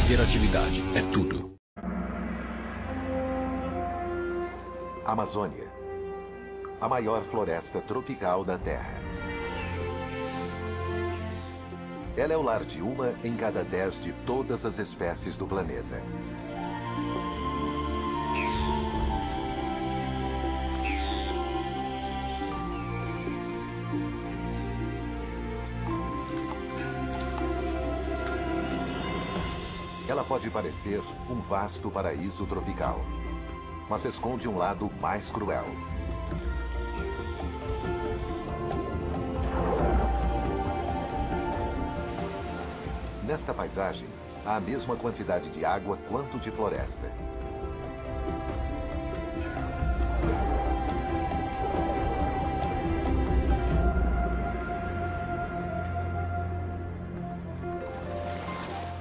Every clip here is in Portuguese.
Interatividade é tudo. Amazônia, a maior floresta tropical da Terra. Ela é o lar de uma em cada 10 de todas as espécies do planeta. Ela pode parecer um vasto paraíso tropical, mas esconde um lado mais cruel. Nesta paisagem, há a mesma quantidade de água quanto de floresta.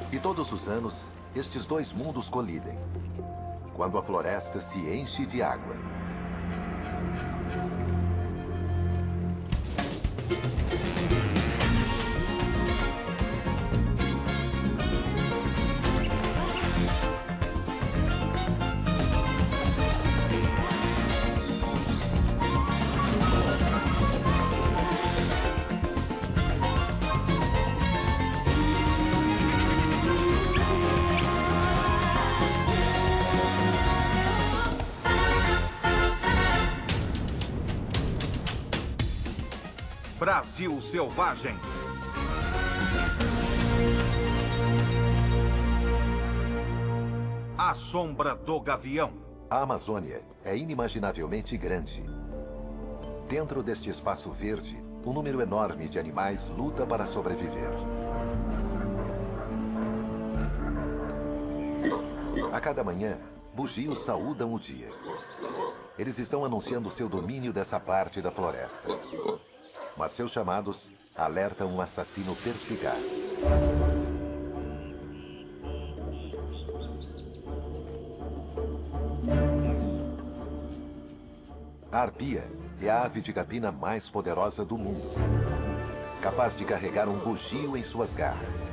E todos os anos, estes dois mundos colidem, quando a floresta se enche de água. Brasil Selvagem. A Sombra do Gavião. A Amazônia é inimaginavelmente grande. Dentro deste espaço verde, um número enorme de animais luta para sobreviver. A cada manhã, bugios saúdam o dia. Eles estão anunciando seu domínio dessa parte da floresta. Mas seus chamados alertam um assassino perspicaz. A arpia é a ave de capina mais poderosa do mundo, capaz de carregar um bugio em suas garras.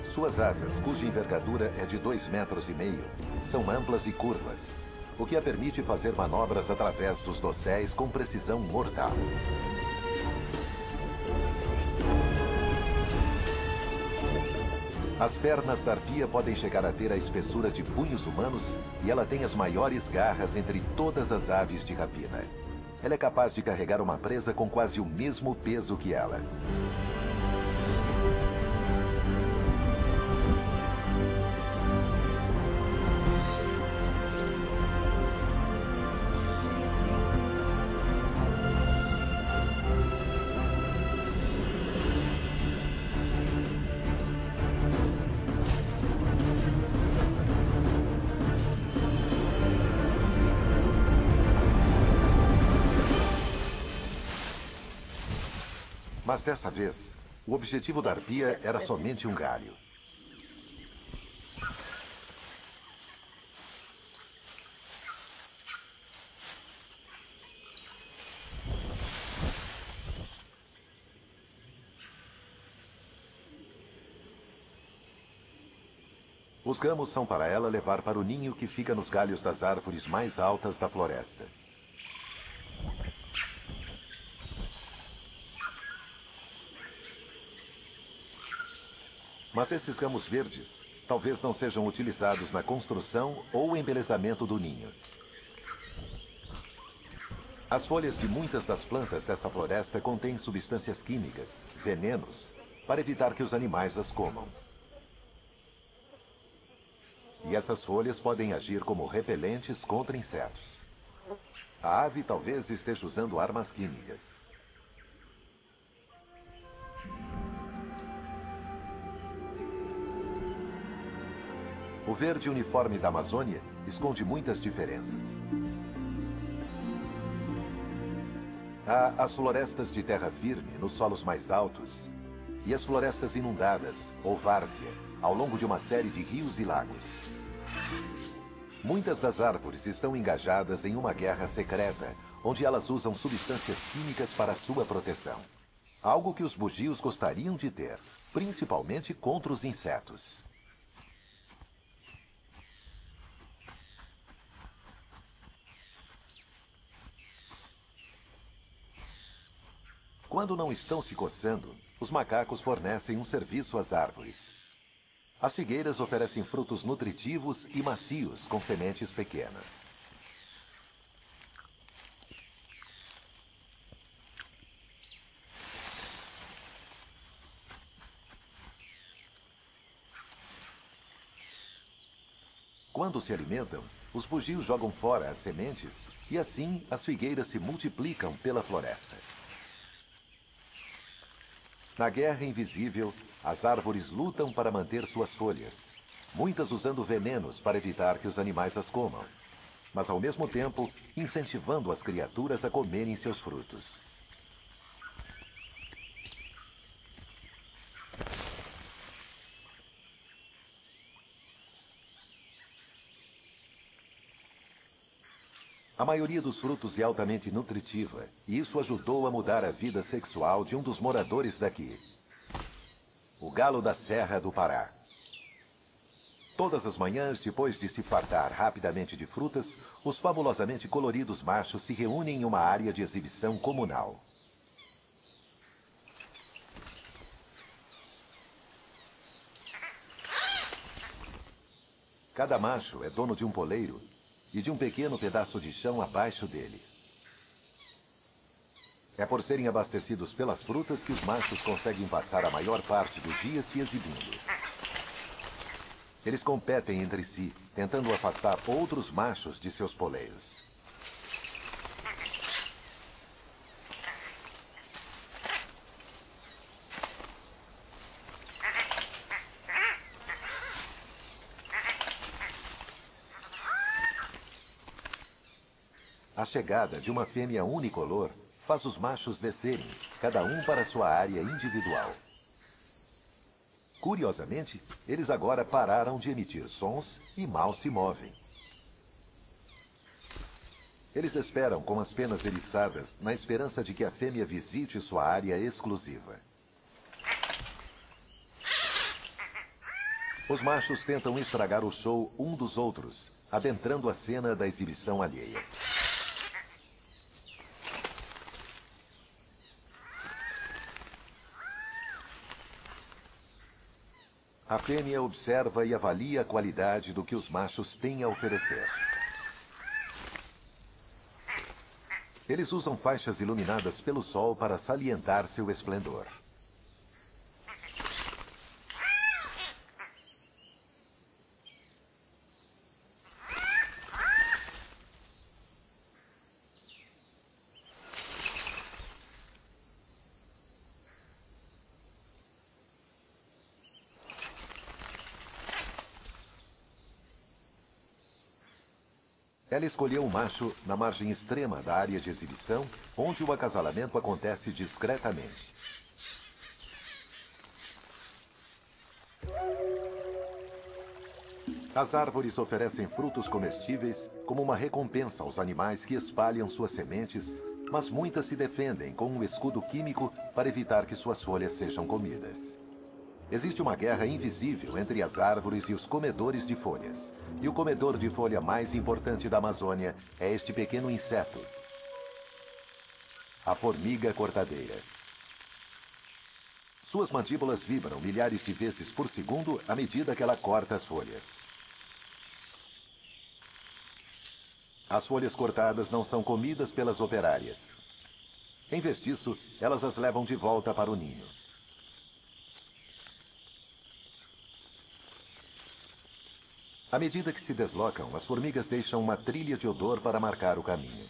Suas asas, cuja envergadura é de 2,5 metros, são amplas e curvas, o que a permite fazer manobras através dos dosséis com precisão mortal. As pernas da arpia podem chegar a ter a espessura de punhos humanos e ela tem as maiores garras entre todas as aves de rapina. Ela é capaz de carregar uma presa com quase o mesmo peso que ela. Mas dessa vez, o objetivo da arpia era somente um galho. Os gamos são para ela levar para o ninho que fica nos galhos das árvores mais altas da floresta. Mas esses gamos verdes talvez não sejam utilizados na construção ou embelezamento do ninho. As folhas de muitas das plantas dessa floresta contêm substâncias químicas, venenos, para evitar que os animais as comam. E essas folhas podem agir como repelentes contra insetos. A ave talvez esteja usando armas químicas. O verde uniforme da Amazônia esconde muitas diferenças. Há as florestas de terra firme nos solos mais altos e as florestas inundadas, ou várzea, ao longo de uma série de rios e lagos. Muitas das árvores estão engajadas em uma guerra secreta, onde elas usam substâncias químicas para sua proteção. Algo que os bugios gostariam de ter, principalmente contra os insetos. Quando não estão se coçando, os macacos fornecem um serviço às árvores. As figueiras oferecem frutos nutritivos e macios com sementes pequenas. Quando se alimentam, os bugios jogam fora as sementes e assim as figueiras se multiplicam pela floresta. Na guerra invisível, as árvores lutam para manter suas folhas, muitas usando venenos para evitar que os animais as comam, mas ao mesmo tempo incentivando as criaturas a comerem seus frutos. A maioria dos frutos é altamente nutritiva, e isso ajudou a mudar a vida sexual de um dos moradores daqui, o galo da Serra do Pará. Todas as manhãs, depois de se fartar rapidamente de frutas, os fabulosamente coloridos machos se reúnem em uma área de exibição comunal. Cada macho é dono de um poleiro e de um pequeno pedaço de chão abaixo dele. É por serem abastecidos pelas frutas que os machos conseguem passar a maior parte do dia se exibindo. Eles competem entre si, tentando afastar outros machos de seus poleiros. A chegada de uma fêmea unicolor faz os machos descerem, cada um para sua área individual. Curiosamente, eles agora pararam de emitir sons e mal se movem. Eles esperam com as penas eriçadas, na esperança de que a fêmea visite sua área exclusiva. Os machos tentam estragar o show um dos outros, adentrando a cena da exibição alheia. A fêmea observa e avalia a qualidade do que os machos têm a oferecer. Eles usam faixas iluminadas pelo sol para salientar seu esplendor. Ela escolheu um macho na margem extrema da área de exibição, onde o acasalamento acontece discretamente. As árvores oferecem frutos comestíveis como uma recompensa aos animais que espalham suas sementes, mas muitas se defendem com um escudo químico para evitar que suas folhas sejam comidas. Existe uma guerra invisível entre as árvores e os comedores de folhas. E o comedor de folha mais importante da Amazônia é este pequeno inseto, a formiga cortadeira. Suas mandíbulas vibram milhares de vezes por segundo à medida que ela corta as folhas. As folhas cortadas não são comidas pelas operárias. Em vez disso, elas as levam de volta para o ninho. À medida que se deslocam, as formigas deixam uma trilha de odor para marcar o caminho.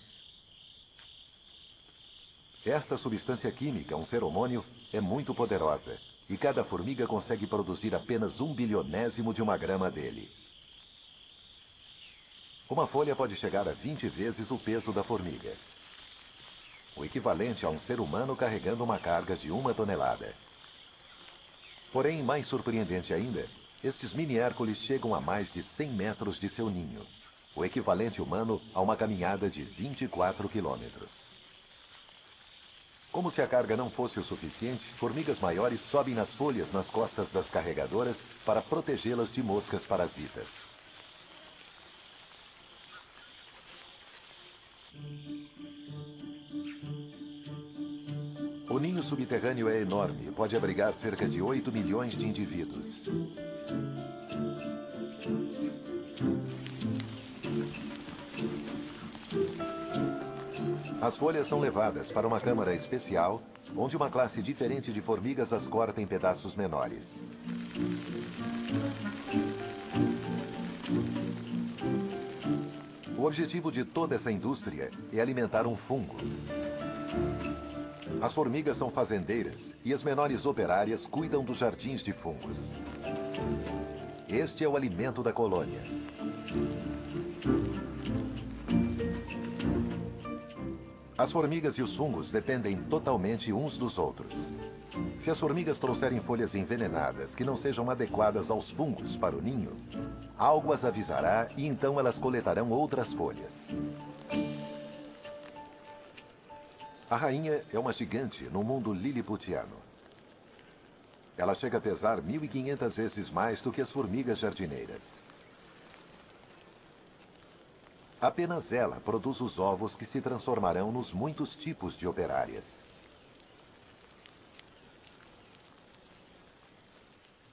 Esta substância química, um feromônio, é muito poderosa, e cada formiga consegue produzir apenas 1/bilionésimo de uma grama dele. Uma folha pode chegar a 20 vezes o peso da formiga, o equivalente a um ser humano carregando uma carga de 1 tonelada. Porém, mais surpreendente ainda, estes mini-hércules chegam a mais de 100 metros de seu ninho, o equivalente humano a uma caminhada de 24 quilômetros. Como se a carga não fosse o suficiente, formigas maiores sobem nas folhas nas costas das carregadoras para protegê-las de moscas parasitas. O ninho subterrâneo é enorme e pode abrigar cerca de 8 milhões de indivíduos. As folhas são levadas para uma câmara especial, onde uma classe diferente de formigas as corta em pedaços menores. O objetivo de toda essa indústria é alimentar um fungo. As formigas são fazendeiras e as menores operárias cuidam dos jardins de fungos. Este é o alimento da colônia. As formigas e os fungos dependem totalmente uns dos outros. Se as formigas trouxerem folhas envenenadas que não sejam adequadas aos fungos para o ninho, algo as avisará e então elas coletarão outras folhas. A rainha é uma gigante no mundo liliputiano. Ela chega a pesar 1.500 vezes mais do que as formigas jardineiras. Apenas ela produz os ovos que se transformarão nos muitos tipos de operárias.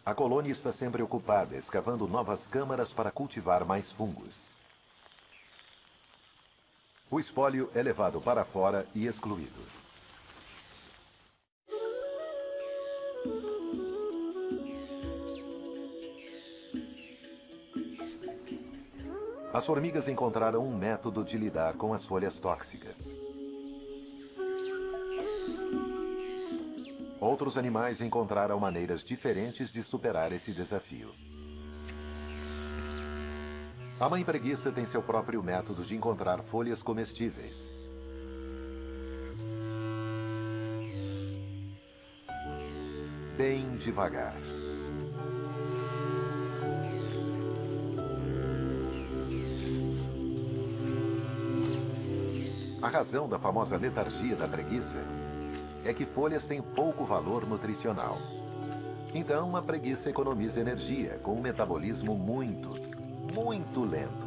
A colônia está sempre ocupada, escavando novas câmaras para cultivar mais fungos. O espólio é levado para fora e excluído. As formigas encontraram um método de lidar com as folhas tóxicas. Outros animais encontraram maneiras diferentes de superar esse desafio. A mãe preguiça tem seu próprio método de encontrar folhas comestíveis. Bem devagar. A razão da famosa letargia da preguiça é que folhas têm pouco valor nutricional. Então, a preguiça economiza energia com um metabolismo muito lento.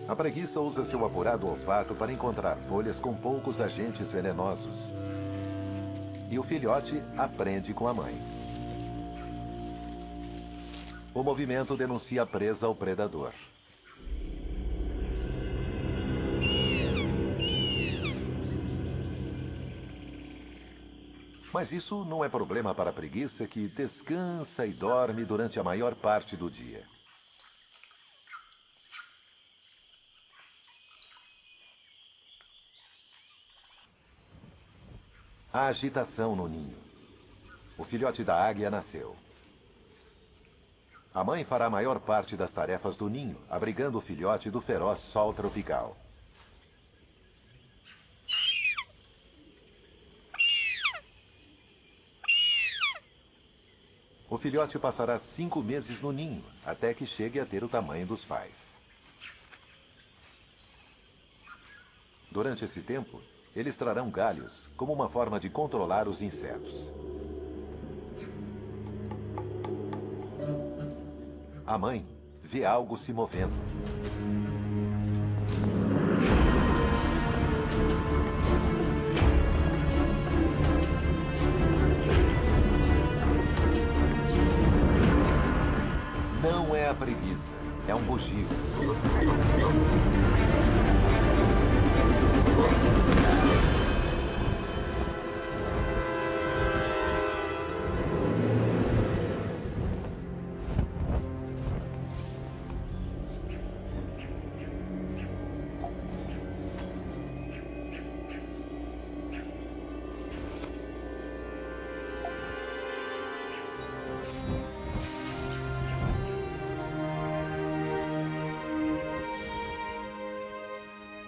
A preguiça usa seu apurado olfato para encontrar folhas com poucos agentes venenosos. E o filhote aprende com a mãe. O movimento denuncia a presa ao predador. Mas isso não é problema para a preguiça, que descansa e dorme durante a maior parte do dia. Há agitação no ninho. O filhote da águia nasceu. A mãe fará a maior parte das tarefas do ninho, abrigando o filhote do feroz sol tropical. O filhote passará 5 meses no ninho, até que chegue a ter o tamanho dos pais. Durante esse tempo, eles trarão galhos como uma forma de controlar os insetos. A mãe vê algo se movendo. Não é a preguiça, é um bugio.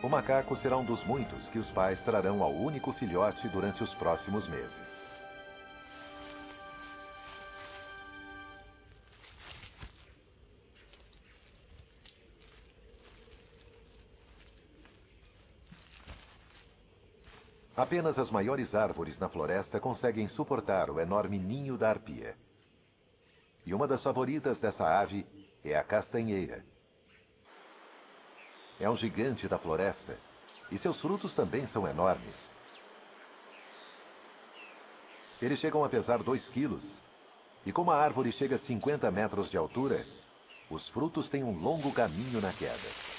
O macaco será um dos muitos que os pais trarão ao único filhote durante os próximos meses. Apenas as maiores árvores na floresta conseguem suportar o enorme ninho da arpia. E uma das favoritas dessa ave é a castanheira. É um gigante da floresta, e seus frutos também são enormes. Eles chegam a pesar 2 quilos, e como a árvore chega a 50 metros de altura, os frutos têm um longo caminho na queda.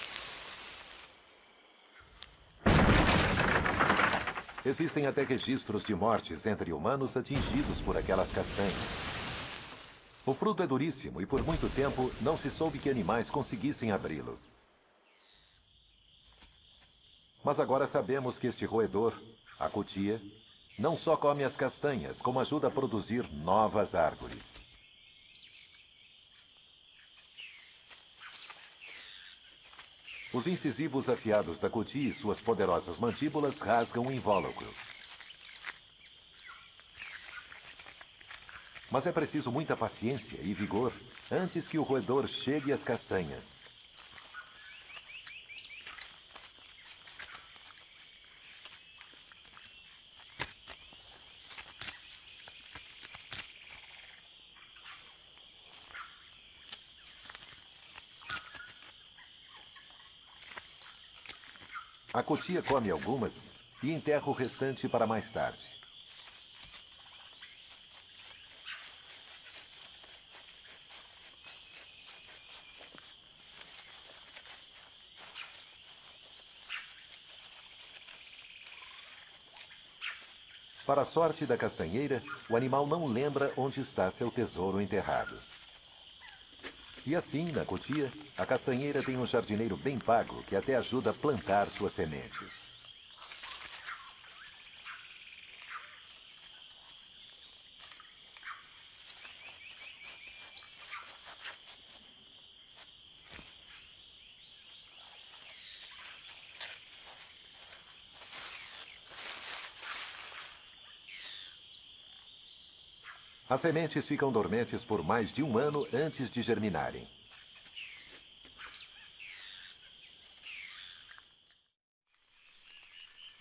Existem até registros de mortes entre humanos atingidos por aquelas castanhas. O fruto é duríssimo e por muito tempo não se soube que animais conseguissem abri-lo. Mas agora sabemos que este roedor, a cutia, não só come as castanhas, como ajuda a produzir novas árvores. Os incisivos afiados da cutia e suas poderosas mandíbulas rasgam o invólucro. Mas é preciso muita paciência e vigor antes que o roedor chegue às castanhas. A cutia come algumas e enterra o restante para mais tarde. Para a sorte da castanheira, o animal não lembra onde está seu tesouro enterrado. E assim, na cutia, a castanheira tem um jardineiro bem pago que até ajuda a plantar suas sementes. As sementes ficam dormentes por mais de 1 ano antes de germinarem.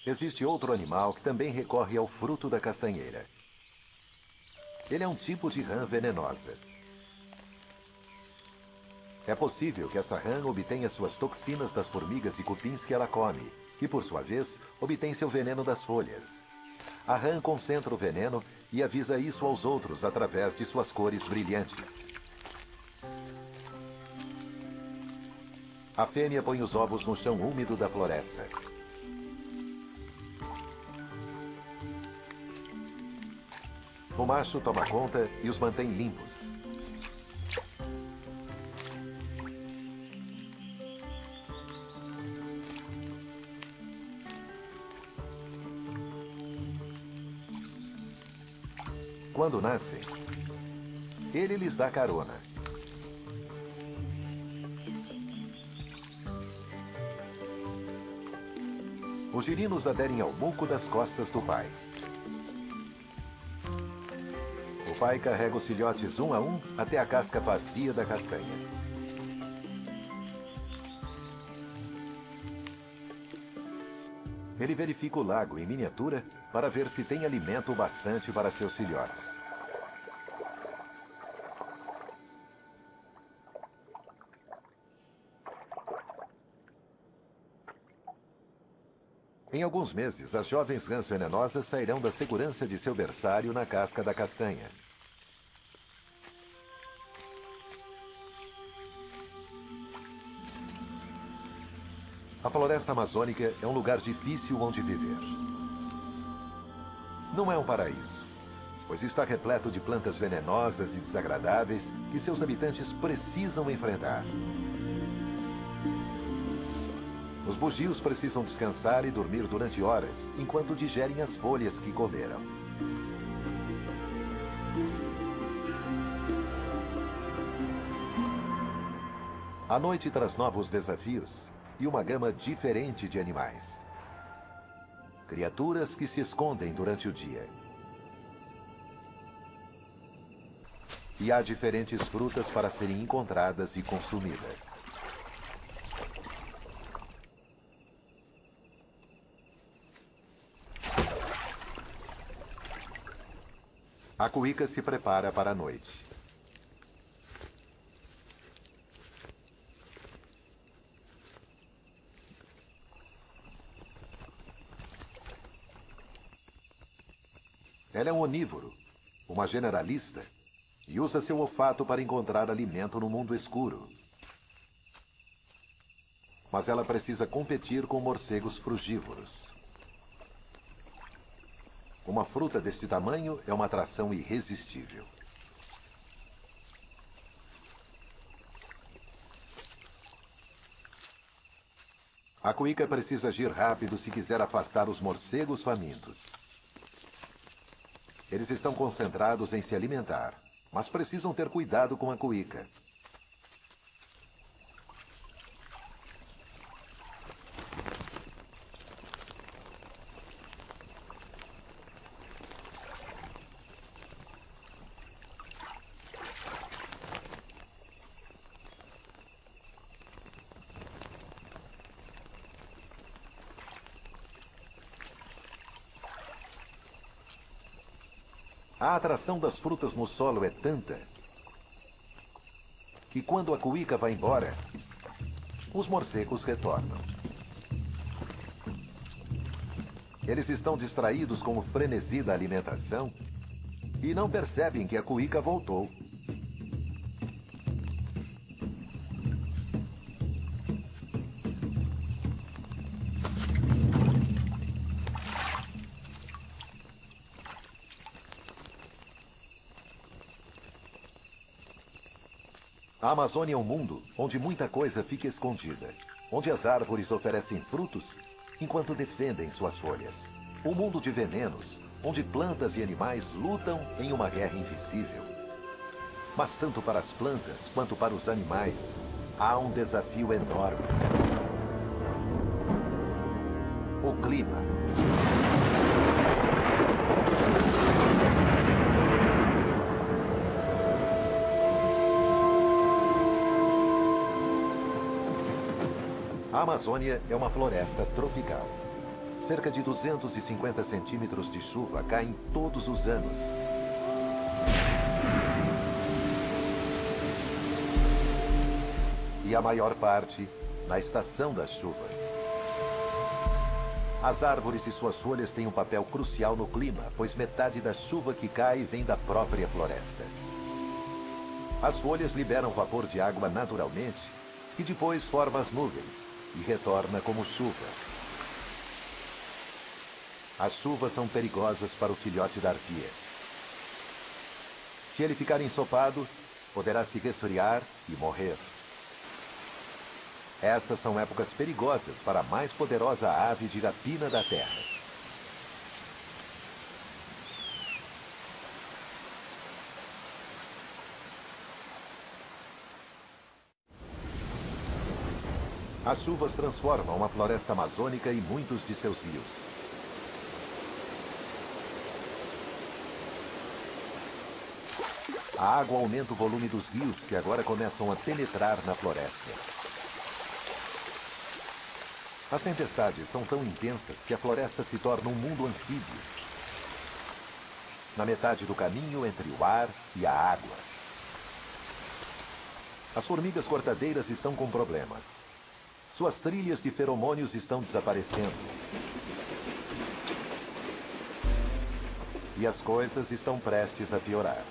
Existe outro animal que também recorre ao fruto da castanheira. Ele é um tipo de rã venenosa. É possível que essa rã obtenha suas toxinas das formigas e cupins que ela come, que por sua vez obtém seu veneno das folhas. A rã concentra o veneno e avisa isso aos outros através de suas cores brilhantes. A fêmea põe os ovos no chão úmido da floresta. O macho toma conta e os mantém limpos. Quando nascem, ele lhes dá carona. Os girinos aderem ao muco das costas do pai. O pai carrega os filhotes um a um até a casca vazia da castanha. Ele verifica o lago em miniatura para ver se tem alimento bastante para seus filhotes. Em alguns meses, as jovens rãs venenosas sairão da segurança de seu berçário na casca da castanha. A floresta amazônica é um lugar difícil onde viver. Não é um paraíso, pois está repleto de plantas venenosas e desagradáveis que seus habitantes precisam enfrentar. Os bugios precisam descansar e dormir durante horas, enquanto digerem as folhas que comeram. A noite traz novos desafios e uma gama diferente de animais. Criaturas que se escondem durante o dia. E há diferentes frutas para serem encontradas e consumidas. A cuíca se prepara para a noite. Ela é um onívoro, uma generalista, e usa seu olfato para encontrar alimento no mundo escuro. Mas ela precisa competir com morcegos frugívoros. Uma fruta deste tamanho é uma atração irresistível. A cuíca precisa agir rápido se quiser afastar os morcegos famintos. Eles estão concentrados em se alimentar, mas precisam ter cuidado com a cuíca. A atração das frutas no solo é tanta que quando a cuíca vai embora, os morcegos retornam. Eles estão distraídos com o frenesi da alimentação e não percebem que a cuíca voltou. A Amazônia é um mundo onde muita coisa fica escondida, onde as árvores oferecem frutos enquanto defendem suas folhas. Um mundo de venenos, onde plantas e animais lutam em uma guerra invisível. Mas tanto para as plantas quanto para os animais, há um desafio enorme. O clima. A Amazônia é uma floresta tropical. Cerca de 250 centímetros de chuva caem todos os anos. E a maior parte na estação das chuvas. As árvores e suas folhas têm um papel crucial no clima, pois metade da chuva que cai vem da própria floresta. As folhas liberam vapor de água naturalmente e depois forma as nuvens e retorna como chuva. As chuvas são perigosas para o filhote da arpia. Se ele ficar ensopado, poderá se resfriar e morrer. Essas são épocas perigosas para a mais poderosa ave de rapina da Terra. As chuvas transformam a floresta amazônica e muitos de seus rios. A água aumenta o volume dos rios que agora começam a penetrar na floresta. As tempestades são tão intensas que a floresta se torna um mundo anfíbio. Na metade do caminho entre o ar e a água. As formigas cortadeiras estão com problemas. Suas trilhas de feromônios estão desaparecendo. E as coisas estão prestes a piorar.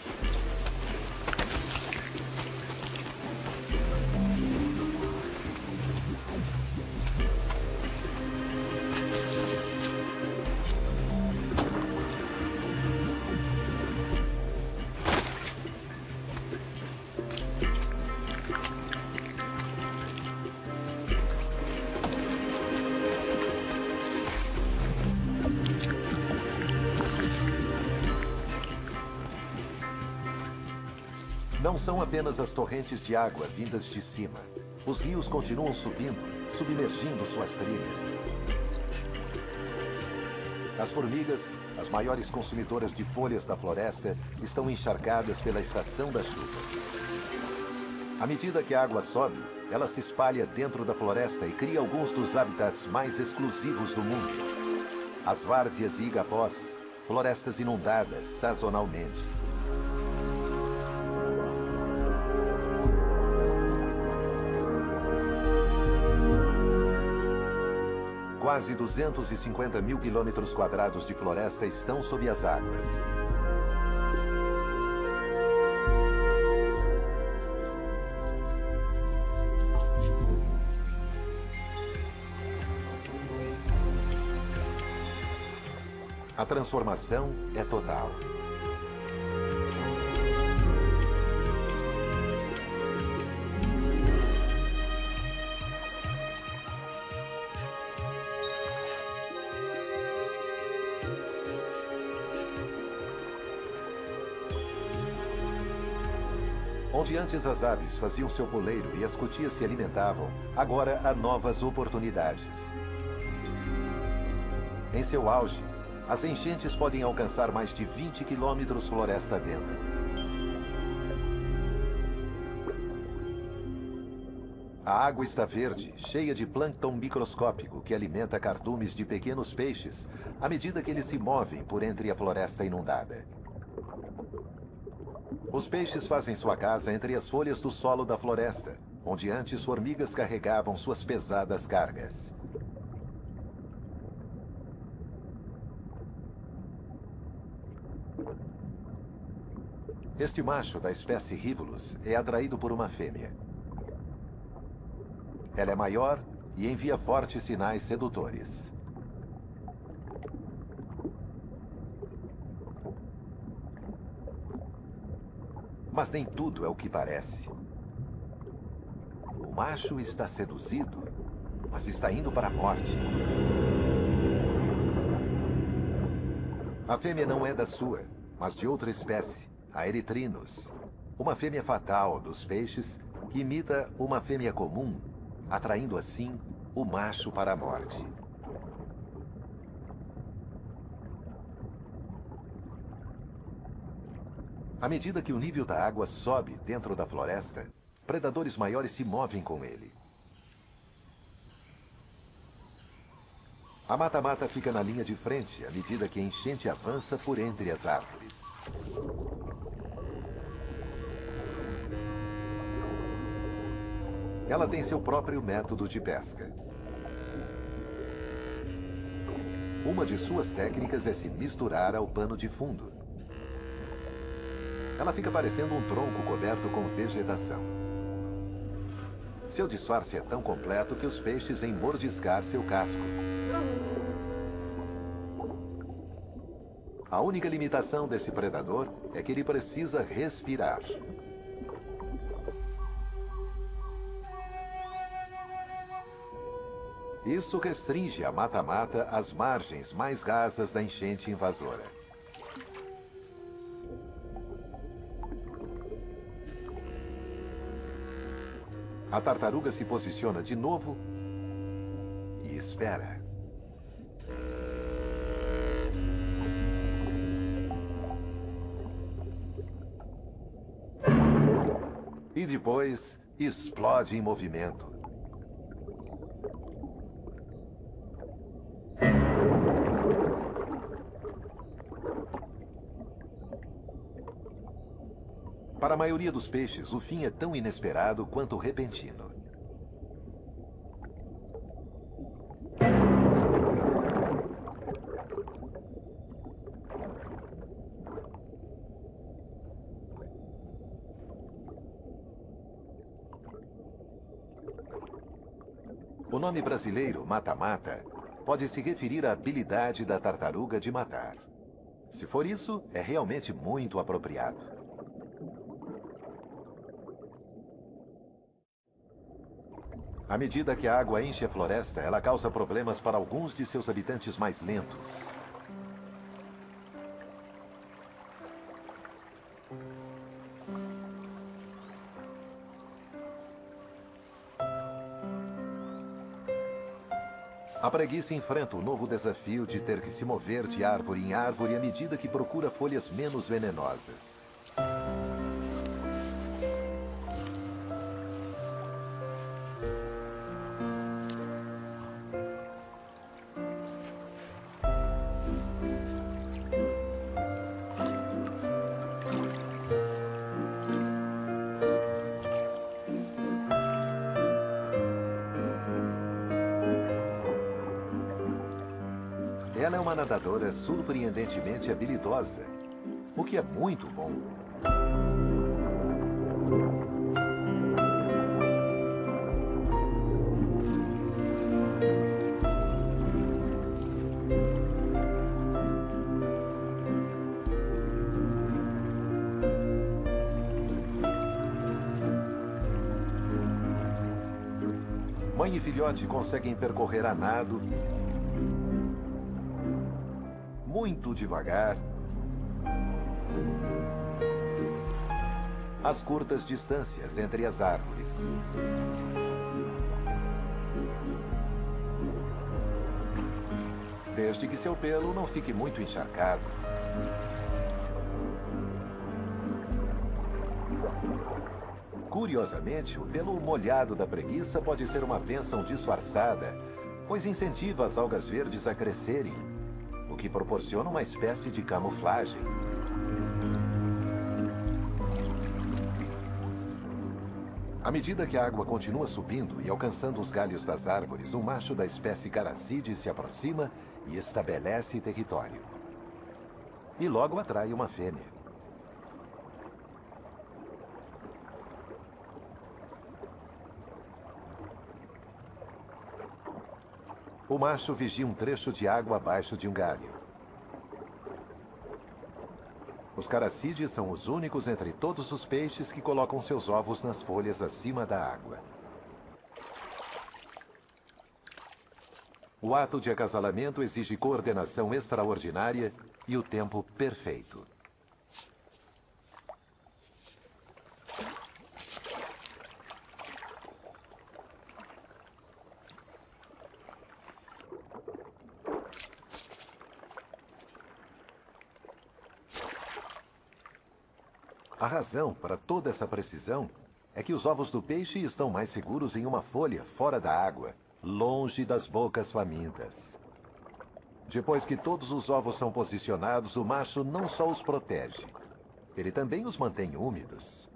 Não são apenas as torrentes de água vindas de cima. Os rios continuam subindo, submergindo suas trilhas. As formigas, as maiores consumidoras de folhas da floresta, estão encharcadas pela estação das chuvas. À medida que a água sobe, ela se espalha dentro da floresta e cria alguns dos habitats mais exclusivos do mundo. As várzeas e igapós, florestas inundadas sazonalmente. Quase 250 mil quilômetros quadrados de floresta estão sob as águas. A transformação é total. Onde antes as aves faziam seu poleiro e as cutias se alimentavam, agora há novas oportunidades. Em seu auge, as enchentes podem alcançar mais de 20 quilômetros floresta dentro. A água está verde, cheia de plâncton microscópico que alimenta cardumes de pequenos peixes à medida que eles se movem por entre a floresta inundada. Os peixes fazem sua casa entre as folhas do solo da floresta, onde antes formigas carregavam suas pesadas cargas. Este macho da espécie Rivulus é atraído por uma fêmea. Ela é maior e envia fortes sinais sedutores. Mas nem tudo é o que parece. O macho está seduzido, mas está indo para a morte. A fêmea não é da sua, mas de outra espécie, a Erythrinus, uma fêmea fatal dos peixes que imita uma fêmea comum, atraindo assim o macho para a morte. À medida que o nível da água sobe dentro da floresta, predadores maiores se movem com ele. A mata-mata fica na linha de frente à medida que a enchente avança por entre as árvores. Ela tem seu próprio método de pesca. Uma de suas técnicas é se misturar ao pano de fundo. Ela fica parecendo um tronco coberto com vegetação. Seu disfarce é tão completo que os peixes vêm mordiscar seu casco. A única limitação desse predador é que ele precisa respirar. Isso restringe a mata-mata às margens mais rasas da enchente invasora. A tartaruga se posiciona de novo e espera. E depois explode em movimento. Para a maioria dos peixes, o fim é tão inesperado quanto repentino. O nome brasileiro, mata-mata, pode se referir à habilidade da tartaruga de matar. Se for isso, é realmente muito apropriado. À medida que a água enche a floresta, ela causa problemas para alguns de seus habitantes mais lentos. A preguiça enfrenta o novo desafio de ter que se mover de árvore em árvore à medida que procura folhas menos venenosas. Ela é uma nadadora surpreendentemente habilidosa, o que é muito bom. Mãe e filhote conseguem percorrer a nado, muito devagar, as curtas distâncias entre as árvores. Desde que seu pelo não fique muito encharcado. Curiosamente, o pelo molhado da preguiça pode ser uma bênção disfarçada, pois incentiva as algas verdes a crescerem, o que proporciona uma espécie de camuflagem. À medida que a água continua subindo e alcançando os galhos das árvores, um macho da espécie Caracide se aproxima e estabelece território. E logo atrai uma fêmea. O macho vigia um trecho de água abaixo de um galho. Os caracídeos são os únicos entre todos os peixes que colocam seus ovos nas folhas acima da água. O ato de acasalamento exige coordenação extraordinária e o tempo perfeito. A razão para toda essa precisão é que os ovos do peixe estão mais seguros em uma folha fora da água, longe das bocas famintas. Depois que todos os ovos são posicionados, o macho não só os protege, ele também os mantém úmidos.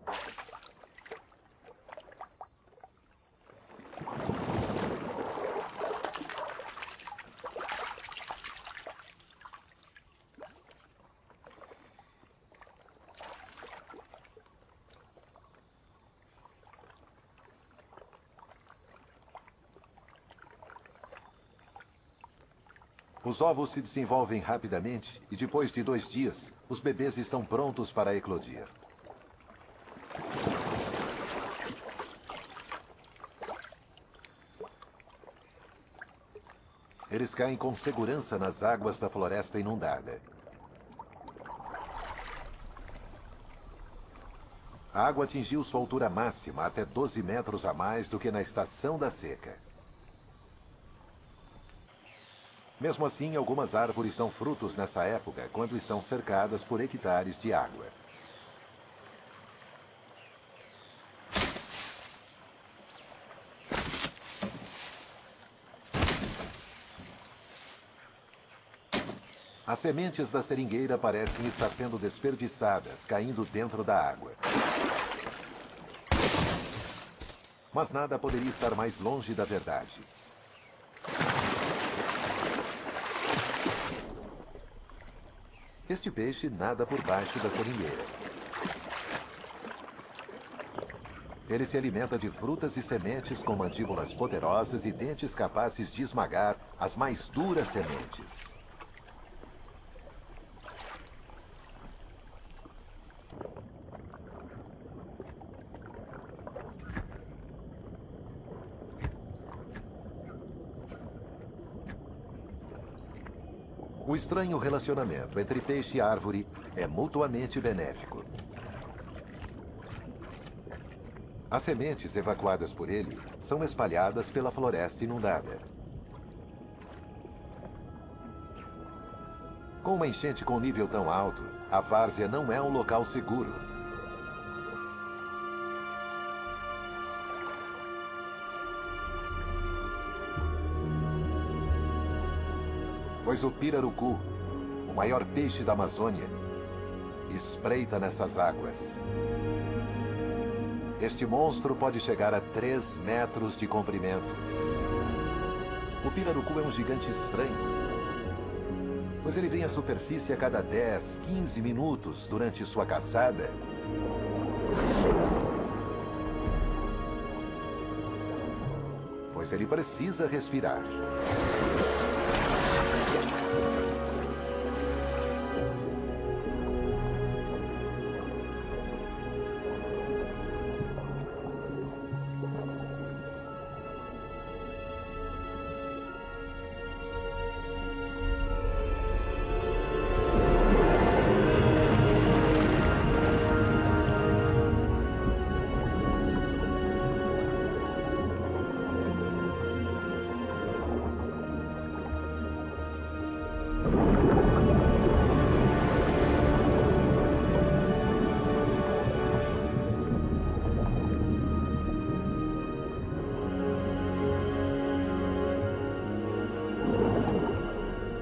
Os ovos se desenvolvem rapidamente e depois de 2 dias, os bebês estão prontos para eclodir. Eles caem com segurança nas águas da floresta inundada. A água atingiu sua altura máxima, até 12 metros a mais do que na estação da seca. Mesmo assim, algumas árvores dão frutos nessa época, quando estão cercadas por hectares de água. As sementes da seringueira parecem estar sendo desperdiçadas, caindo dentro da água. Mas nada poderia estar mais longe da verdade. Este peixe nada por baixo da seringueira. Ele se alimenta de frutas e sementes com mandíbulas poderosas e dentes capazes de esmagar as mais duras sementes. O estranho relacionamento entre peixe e árvore é mutuamente benéfico. As sementes evacuadas por ele são espalhadas pela floresta inundada. Com uma enchente com nível tão alto, a várzea não é um local seguro. Pois o pirarucu, o maior peixe da Amazônia, espreita nessas águas. Este monstro pode chegar a 3 metros de comprimento. O pirarucu é um gigante estranho. pois ele vem à superfície a cada 10, 15 minutos durante sua caçada. Pois ele precisa respirar.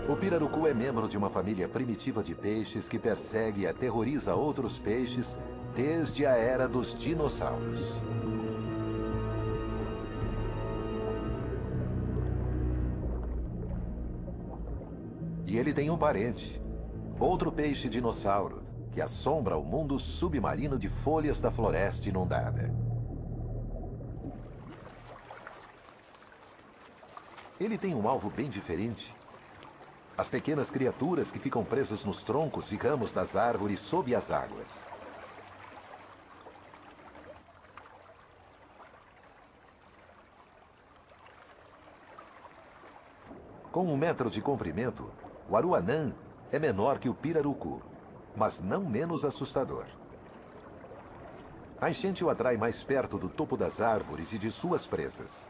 O pirarucu é membro de uma família primitiva de peixes que persegue e aterroriza outros peixes desde a era dos dinossauros. E ele tem um parente, outro peixe dinossauro, que assombra o mundo submarino de folhas da floresta inundada. Ele tem um alvo bem diferente. As pequenas criaturas que ficam presas nos troncos e ramos das árvores sob as águas. Com 1 metro de comprimento, o aruanã é menor que o pirarucu, mas não menos assustador. A enchente o atrai mais perto do topo das árvores e de suas presas.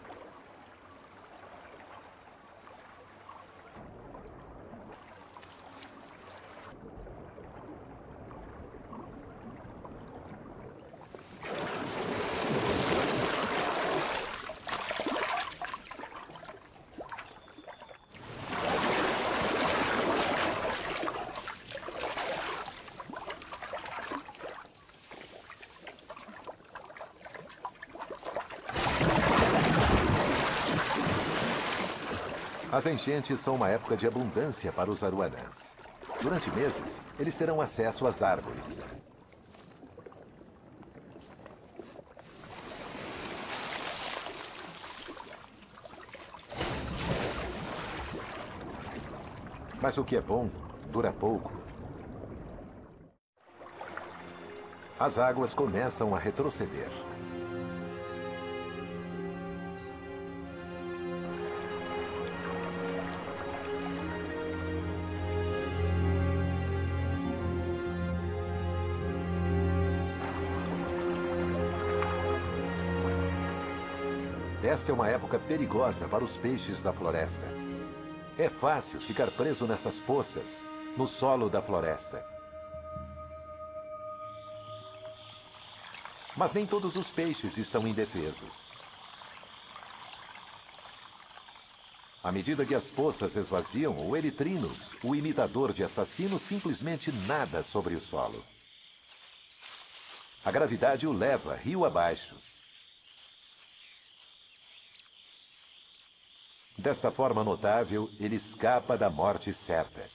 As enchentes são uma época de abundância para os aruanãs. Durante meses, eles terão acesso às árvores. Mas o que é bom, dura pouco. As águas começam a retroceder. Esta é uma época perigosa para os peixes da floresta. É fácil ficar preso nessas poças, no solo da floresta. Mas nem todos os peixes estão indefesos. À medida que as poças esvaziam, o eritrinus, o imitador de assassinos, simplesmente nada sobre o solo. A gravidade o leva rio abaixo. Desta forma notável, ele escapa da morte certa.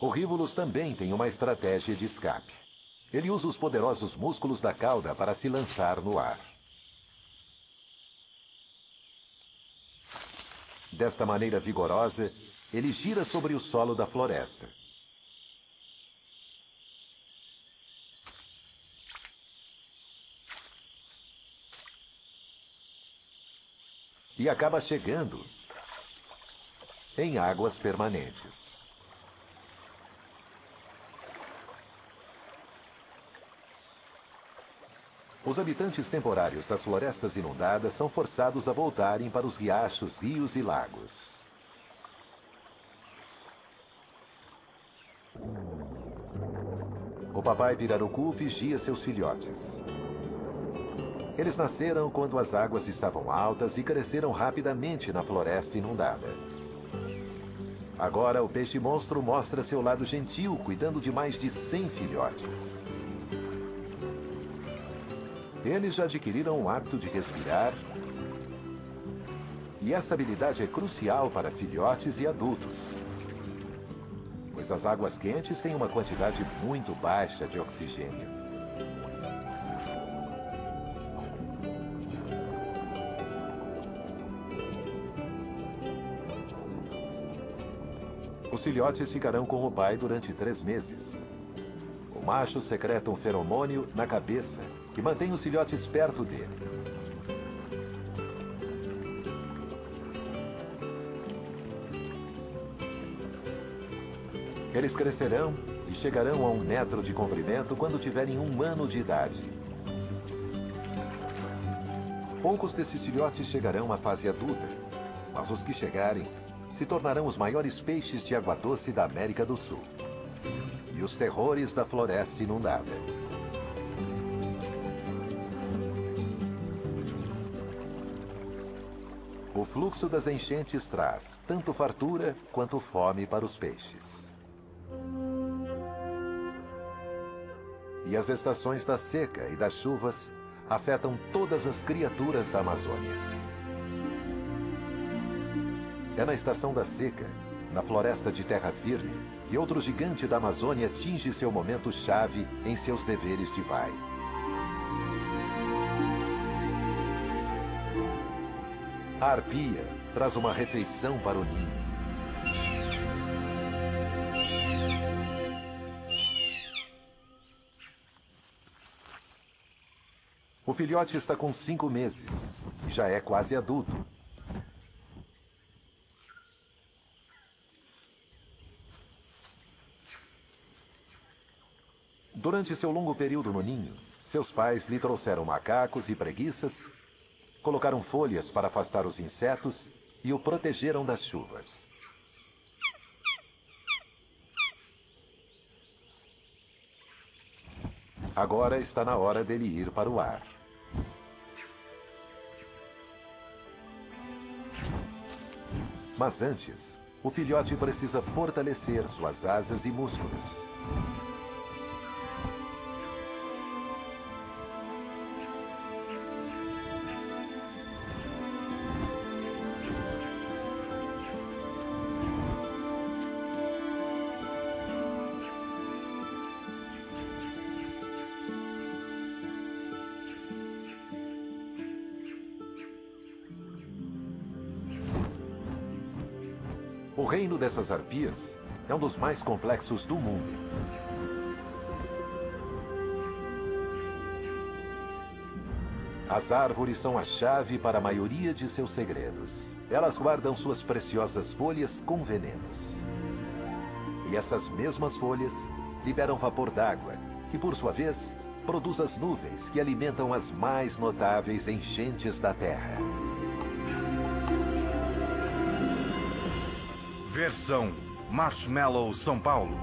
O Rivulus também tem uma estratégia de escape. Ele usa os poderosos músculos da cauda para se lançar no ar. Desta maneira vigorosa, ele gira sobre o solo da floresta. E acaba chegando em águas permanentes. Os habitantes temporários das florestas inundadas são forçados a voltarem para os riachos, rios e lagos. O papai pirarucu vigia seus filhotes. Eles nasceram quando as águas estavam altas e cresceram rapidamente na floresta inundada. Agora, o peixe-monstro mostra seu lado gentil, cuidando de mais de 100 filhotes. Eles já adquiriram o hábito de respirar E essa habilidade é crucial para filhotes e adultos, pois as águas quentes têm uma quantidade muito baixa de oxigênio. Os filhotes ficarão com o pai durante 3 meses. O macho secreta um feromônio na cabeça que mantém os filhotes perto dele. Eles crescerão e chegarão a 1 metro de comprimento quando tiverem 1 ano de idade. Poucos desses filhotes chegarão à fase adulta, mas os que chegarem se tornarão os maiores peixes de água doce da América do Sul e os terrores da floresta inundada. O fluxo das enchentes traz tanto fartura quanto fome para os peixes. E as estações da seca e das chuvas afetam todas as criaturas da Amazônia. É na estação da seca, na floresta de terra firme, que outro gigante da Amazônia atinge seu momento-chave em seus deveres de pai. A arpia traz uma refeição para o ninho. O filhote está com 5 meses e já é quase adulto. Durante seu longo período no ninho, seus pais lhe trouxeram macacos e preguiças, colocaram folhas para afastar os insetos e o protegeram das chuvas. Agora está na hora dele ir para o ar. Mas antes, o filhote precisa fortalecer suas asas e músculos. O reino dessas arpias é um dos mais complexos do mundo. As árvores são a chave para a maioria de seus segredos. Elas guardam suas preciosas folhas com venenos. E essas mesmas folhas liberam vapor d'água, que por sua vez produz as nuvens que alimentam as mais notáveis enchentes da Terra. Versão Marshmallow São Paulo.